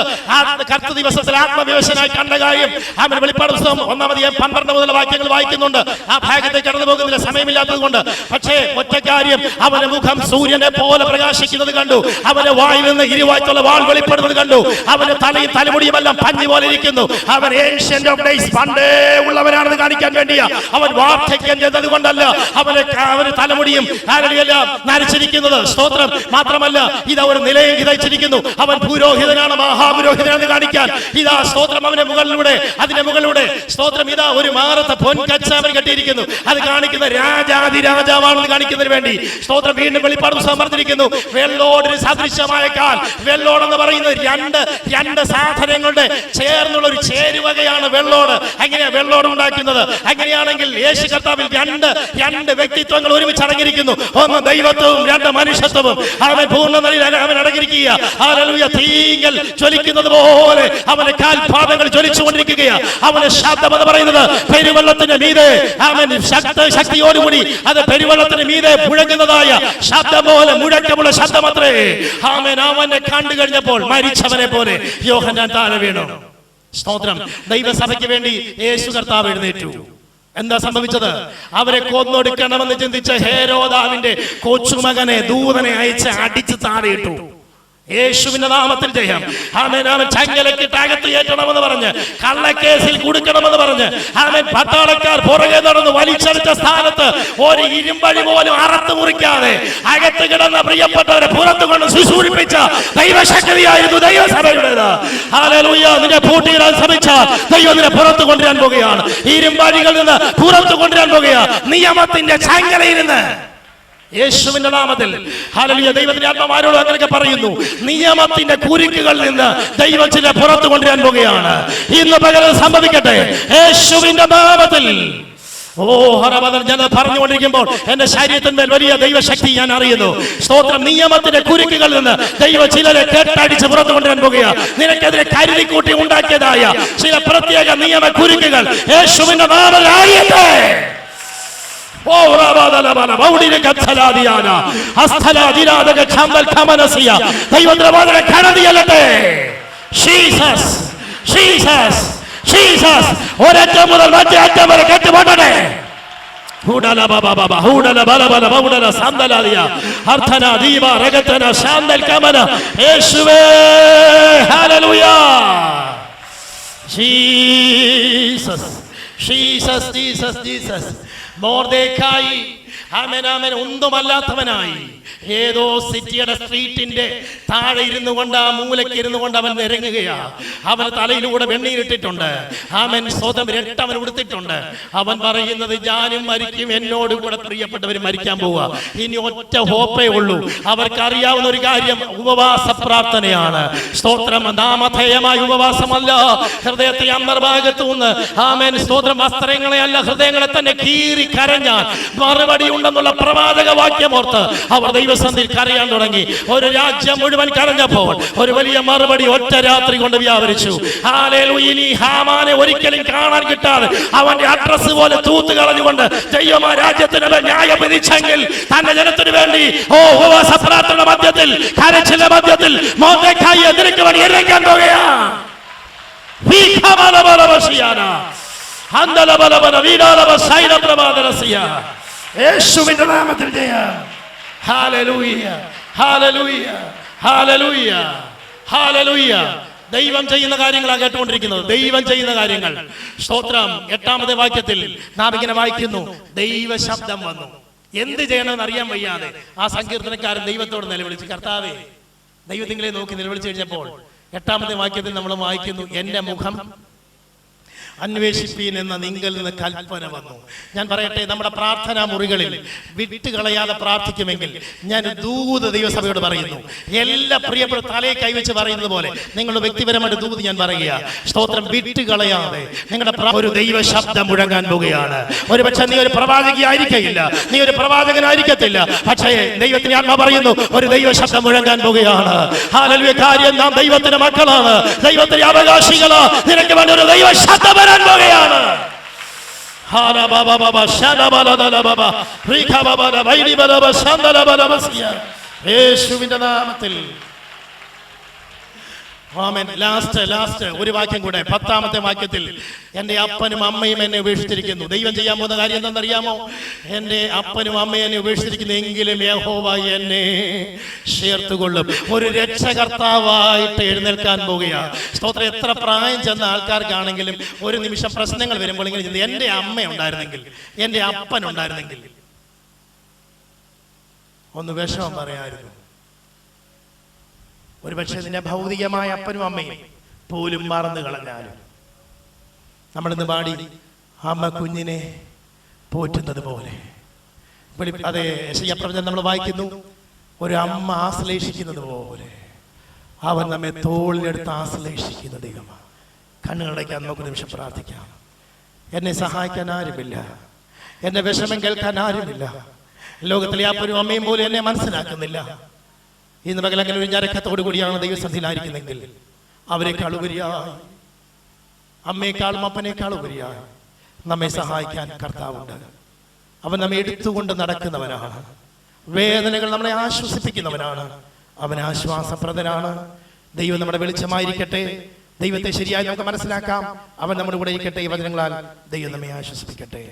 കർത്ത ദിവസത്തിൽ ആത്മവിവശനായി കണ്ട കാര്യം അവൻ വെളിപ്പാട് പുസ്തകം 1:12 മുതൽ വാക്യങ്ങൾ വായിക്കുന്നുണ്ട്. ആ ഭാഗത്തെ കടന്നു പോകുന്നില്ല, സമയമില്ലാത്തത് കൊണ്ട്. പക്ഷേ ഒറ്റ കാര്യം, അവന്റെ മുഖം സൂര്യനെ പോലെ പ്രകാശിക്കുന്നത് കണ്ടു. അവന്റെ വായിൽ നിന്ന് ഇരുവായ്ത്തുള്ള വാൾ വെളിപ്പെടുന്നത് കണ്ടു. അവന്റെ തലയും തലമുടിയുമെല്ലാം പഞ്ഞി പോലെ ഇരിക്കുന്നു. അവൻ ഏൻഷ്യന്റ് ഓഫ് ഡേയ്സ്, പണ്ടേ ഉള്ളവനാണെന്ന് കാണിക്കാൻ വേണ്ടിയാ. അവൻ വാർദ്ധക്യം ചെയ്തത് കൊണ്ടല്ല, അവന് തലമുടിയും നരച്ചിരിക്കുന്നത്. സ്തോത്രം. മാത്രമല്ല, ഇതാ ഒരു നിലയും ധരിച്ചിരിക്കുന്നു. അവൻ പുരോഹിതനാണ്, മഹാപുരോഹിതനാണെന്ന് കാണിക്കാൻ. ഇതാ സ്തോത്രം, അവന്റെ മുകളിലൂടെ, അതിന്റെ മുകളിലൂടെ സ്തോത്രം, ഇതാ ഒരു മാറത്തെ പൊൻകച്ച അവൻ കെട്ടിയിരിക്കുന്നു. അത് കാണിക്കുന്ന രാജാതിരാജാവാണെന്ന് കാണിക്കുന്നതിന് വേണ്ടി സ്തോത്രം. വീണ്ടും വെളിപ്പാട് പുസ്തകം പറഞ്ഞിരിക്കുന്നു, വെള്ളോടിന് സദൃശമായ കാൽ. വെള്ളോട് എന്ന് പറയുന്നത് രണ്ട് സാധനങ്ങളുടെ ചേർന്നുള്ള ഒരു ചേരുവകയാണ് വെള്ളോട്. എങ്ങനെയാ വെള്ളോട് ഉണ്ടാക്കുന്നത്? അങ്ങനെയാണെങ്കിൽ യേശു കർത്താവിൽ രണ്ട് വ്യക്തിത്വങ്ങൾ ഒരുമിച്ച് അടങ്ങിയിരിക്കുന്നു. ഒന്ന് ദൈവത്വവും രണ്ട് മനുഷ്യത്വവും. അവൻ പൂർണ്ണ നിലയിൽ അവൻ അടങ്ങിയിരിക്കുക. ഹല്ലേലൂയ. തീങ്കൽ ജ്വലിക്കുന്നത് പോലെ അവന്റെ കാൽപാദങ്ങൾ ജ്വലിച്ചുകൊണ്ടിരിക്കുകയാണ്. അവന്റെ ശബ്ദം എന്ന് പറയുന്നത് പെരുവെള്ളത്തിന്റെ മീതെ, അവൻ ശക്തിയോടുകൂടി അത് പെരുവെള്ളത്തിന് മീതെ മുഴങ്ങുന്നതായ ശബ്ദം പോലെ, മുഴക്കമുള്ള ശബ്ദമത്രേ. അവനെ കണ്ടു കഴിഞ്ഞപ്പോൾ മരിച്ചവനെ പോലെ യോഹന്നാൻ താഴെ വീണു. സ്തോത്രം. ദൈവസഭയ്ക്ക് വേണ്ടി യേശു കർത്താവ് എഴുന്നേറ്റു. എന്താ സംഭവിച്ചത്? അവരെ കൊന്നൊടുക്കണമെന്ന് ചിന്തിച്ച ഹേരോദാവിന്റെ കൊച്ചുമകനെ, ദൂതനെ അയച്ച് അടിച്ച് താഴെയിട്ടു. യേശുവിന്റെ നാമത്തിൽ ജയം. അവൻ ചങ്ങലക്കിട്ട് അകത്ത് കയറ്റണമെന്ന് പറഞ്ഞ്, കള്ളക്കേസിൽ കൊടുക്കണമെന്ന് പറഞ്ഞ്, അവൻ പട്ടാളക്കാർ പുറകെ നടന്ന് വലിച്ചെടുത്ത സ്ഥാനത്ത് ഒരു ഇരുമ്പഴി പോലും അറുത്ത് മുറിക്കാതെ അകത്ത് കിടന്ന പ്രിയപ്പെട്ടവരെ പുറത്തു കൊണ്ട് ശുശ്രൂഷിപ്പിച്ച ദൈവശക്തിയായിരുന്നു ദൈവസഭയുടേത്. ഹല്ലേലൂയ. നിന്നെ പൂട്ടിയിടാൻ ശ്രമിച്ചാൽ ദൈവം നിന്നെ പുറത്തു കൊണ്ടുവരാൻ പോകുകയാണ്. ഇരുമ്പഴികളിൽ നിന്ന് പുറത്തു കൊണ്ടുവരാൻ പോകുകയാണ്. നിയമത്തിന്റെ ചങ്ങലയിൽ നിന്ന് യേശുവിന്റെ നാമത്തിൽ. ഹല്ലേലൂയ. ദൈവത്തിന്റെ ആത്മാവാരോട് അങ്ങനെയൊക്കെ പറയുന്നു. നിയമത്തിന്റെ കുരുക്കുകളിൽ നിന്ന് ദൈവം ചില പുറത്തു കൊണ്ടുവരാൻ പോകുകയാണ്. ഇന്ന് പകരം സംഭവിക്കട്ടെ യേശുവിന്റെ നാമത്തിൽ. ഞാൻ പറഞ്ഞുകൊണ്ടിരിക്കുമ്പോൾ എന്റെ ശരീരത്തിന്മേൽ വലിയ ദൈവശക്തി ഞാൻ അറിയുന്നു. സ്തോത്രം. നിയമത്തിന്റെ കുരുക്കുകളിൽ നിന്ന് ദൈവം ചിലരെ കെട്ടടിച്ച് പുറത്തു കൊണ്ടുവരാൻ പോകുകയാണ്. നിനക്കെതിരെ കരുതിക്കൂട്ടി ഉണ്ടാക്കിയതായ ചില പ്രത്യേക നിയമ കുരുക്കുകൾ യേശുവിന്റെ നാമത്തിൽ അറിയട്ടെ. ഒരറ്റം മുതൽ മറ്റേ അറ്റം വരെ കെട്ടുപോട്ടെ. യേശുവേ. ഹല്ലേലൂയ. Jesus, Jesus, Jesus, Jesus. മൊർദെഖായി ഒന്നുമല്ലാത്തവനായി ഏതോ സിറ്റിയുടെ സ്ട്രീറ്റിന്റെ താഴെ ഇരുന്നു കൊണ്ട്, ആ മൂലയ്ക്ക് ഇരുന്നു കൊണ്ട് അവൻ നിരങ്ങുകയാ. അവൻ തലയിലൂടെ വെണ്ണീരിട്ടിട്ടുണ്ട്. അവൻ സ്വതം രട്ടവൻ ഉടുത്തിട്ടുണ്ട്. അവൻ പറയുന്നത്, ഞാനും മരിക്കും, എന്നോട് കൂടെ പ്രിയപ്പെട്ടവർ മരിക്കാൻ പോവുക. ഇനി ഒറ്റ ഹോപ്പേ ഉള്ളൂ. അവർക്കറിയാവുന്ന ഒരു കാര്യം ഉപവാസ പ്രാർത്ഥനയാണ്. സ്തോത്രം. നാമധേയമായ ഉപവാസമല്ല, ഹൃദയത്തെ അന്തർഭാഗത്തു നിന്ന് സ്തോത്രം, വസ്ത്രങ്ങളെ അല്ല, ഹൃദയങ്ങളെ തന്നെ കീറി കരഞ്ഞാൽ മറുപടി ഉണ്ടെന്നുള്ള പ്രവാചക വാക്യമോർത്ത് അവർ ദൈവസന്നിധിയിൽ കരയാൻ തുടങ്ങി. ഒരു രാജ്യം മുഴുവൻ കരഞ്ഞപ്പോൾ ഒരു വലിയ മറുപടി ഒറ്റ രാത്രി കൊണ്ട് വ്യാപരിച്ചു. ഹല്ലേലൂയ. ഇനി ഹാമാനെ ഒരിക്കലും കാണാൻ കിട്ടാതെ അവന്റെ അഡ്രസ് പോലെ തൂത്ത് കളഞ്ഞുകൊണ്ട് ദൈവം ആ രാജ്യത്തിന് ന്യായം വിധിച്ചെങ്കിൽ തന്റെ ജനത്തിന് വേണ്ടി ഉപവാസ പ്രാർത്ഥന മധ്യത്തിൽ, കരച്ചിലിന്റെ മധ്യത്തിൽ മൊർദെഖായി എതിർക്ക് വേണ്ടി ഇറങ്ങാൻ പോകുകയാണ്. യേശുവിന്റെ നാമത്തിൽ ജയം. Hallelujah, hallelujah, hallelujah, hallelujah. ദൈവം ചെയ്യുന്ന കാര്യങ്ങളാണ് കേട്ടുകൊണ്ടിരിക്കുന്നത്. ദൈവം ചെയ്യുന്ന കാര്യങ്ങൾ. സ്തോത്രം. 8ാമത്തെ വാക്യത്തിൽ നാം ഇങ്ങനെ വായിക്കുന്നു, ദൈവ ശബ്ദം വന്നു. എന്ത് ചെയ്യണമെന്ന് അറിയാൻ വയ്യാതെ ആ സങ്കീർത്തനക്കാരൻ ദൈവത്തോട് നിലവിളിച്ചു. കർത്താവേ, ദൈവത്തിങ്ങളെ നോക്കി നിലവിളിച്ചു കഴിഞ്ഞപ്പോൾ 8ാമത്തെ വാക്യത്തിൽ നമ്മൾ വായിക്കുന്നു, എന്റെ മുഖം അന്വേഷിപ്പീൻ എന്ന നിങ്കൽ നിന്ന് കൽപ്പന വന്നു. ഞാൻ പറയട്ടെ, നമ്മുടെ പ്രാർത്ഥനാ മുറികളിൽ വിട്ടുകളയാതെ പ്രാർത്ഥിക്കുമെങ്കിൽ ഞാൻ ദൂത് ദൈവസഭയോട് പറയുന്നു, എല്ലാ പ്രിയപ്പെട്ട തലയെ കൈവച്ച് പറയുന്നത് പോലെ നിങ്ങളുടെ വ്യക്തിപരമായിട്ട് ദൂത് ഞാൻ പറയുക, സ്തോത്രം, വിട്ടുകളയാതെ നിങ്ങളുടെ ഒരു ദൈവ ശബ്ദം മുഴങ്ങാൻ പോവുകയാണ്. ഒരു പക്ഷേ നീ ഒരു പ്രവാചകനായിരിക്കില്ല, നീ ഒരു പ്രവാചകനായിരിക്കത്തില്ല, പക്ഷേ ദൈവത്തിന്റെ ആത്മാ പറയുന്നു ഒരു ദൈവ ശബ്ദം മുഴങ്ങാൻ പോവുകയാണ്. ഹല്ലേലൂയ. കാര്യം നാം ദൈവത്തിന്റെ മക്കളാണ്, ദൈവത്തിന്റെ അവകാശികളാണ്. നിനക്ക് വേണ്ടി ഒരു ദൈവ ശബ്ദം വരാൻ പോവുകയാണ്. യേശുവിന്റെ നാമത്തിൽ ആമേൻ. ലാസ്റ്റ് ഒരു വാക്യം കൂടെ, 10ാമത്തെ വാക്യത്തിൽ, എൻ്റെ അപ്പനും അമ്മയും എന്നെ ഉപേക്ഷിച്ചിരിക്കുന്നു. ദൈവം ചെയ്യാൻ പോകുന്ന കാര്യം എന്താണെന്നറിയാമോ? എൻ്റെ അപ്പനും അമ്മയും എന്നെ ഉപേക്ഷിച്ചിരിക്കുന്നു, എങ്കിലും യഹോവ എന്നെ ചേർത്തുകൊള്ളും. ഒരു രക്ഷകർത്താവായിട്ട് എഴുന്നേൽക്കാൻ പോകുകയാണ്. സ്തോത്രം. എത്ര പ്രായം ചെന്ന ആൾക്കാർക്കാണെങ്കിലും ഒരു നിമിഷം പ്രശ്നങ്ങൾ വരുമ്പോൾ ഇങ്ങനെ ചിന്തി, എൻ്റെ അമ്മ ഉണ്ടായിരുന്നെങ്കിൽ, എൻ്റെ അപ്പൻ ഉണ്ടായിരുന്നെങ്കിൽ ഒന്ന് വിഷമം പറയായിരുന്നു. ഒരു പക്ഷേ നിന്റെ ഭൗതികമായ അപ്പനും അമ്മയും പോലും മറന്നു കളഞ്ഞാലും, നമ്മളിന്ന് പാടി അമ്മ കുഞ്ഞിനെ പോറ്റുന്നത് പോലെ. അതെ, യെശയ്യാപ്രവചനം നമ്മൾ വായിക്കുന്നു, ഒരു അമ്മ ആശ്ലേഷിക്കുന്നത് പോലെ അവൻ നമ്മെ തോളിലെടുത്ത് ആശ്ലേഷിക്കുന്ന ദൈവമാണ്. കണ്ണുകളടയ്ക്കാൻ നമുക്ക് നിമിഷം പ്രാർത്ഥിക്കാം. എന്നെ സഹായിക്കാൻ ആരുമില്ല, എന്റെ വിഷമം കേൾക്കാൻ ആരുമില്ല. ലോകത്തിലെ അപ്പനും അമ്മയും പോലും എന്നെ മനസ്സിലാക്കുന്നില്ല. ഇന്ന് പകൽ അങ്ങനെ ഒരു ഞരക്കത്തോടു കൂടിയാണ് ദൈവസന്നിധിയിലായിരിക്കുന്നെങ്കിൽ, അവരെക്കാൾ ഉപരിയായി, അമ്മയെക്കാളും അപ്പനേക്കാൾ ഉപരിയായി നമ്മെ സഹായിക്കാൻ കർത്താവുണ്ട്. അവൻ നമ്മെ എടുത്തുകൊണ്ട് നടക്കുന്നവനാണ്. വേദനകൾ നമ്മളെ ആശ്വസിപ്പിക്കുന്നവനാണ്. അവൻ ആശ്വാസപ്രദനാണ്. ദൈവം നമ്മുടെ വെളിച്ചമായിരിക്കട്ടെ. ദൈവത്തെ ശരിയായി നമുക്ക് മനസ്സിലാക്കാം. അവൻ നമ്മുടെ കൂടെ ഇരിക്കട്ടെ. ഈ വചനങ്ങളാൽ ദൈവം നമ്മെ ആശ്വസിപ്പിക്കട്ടെ.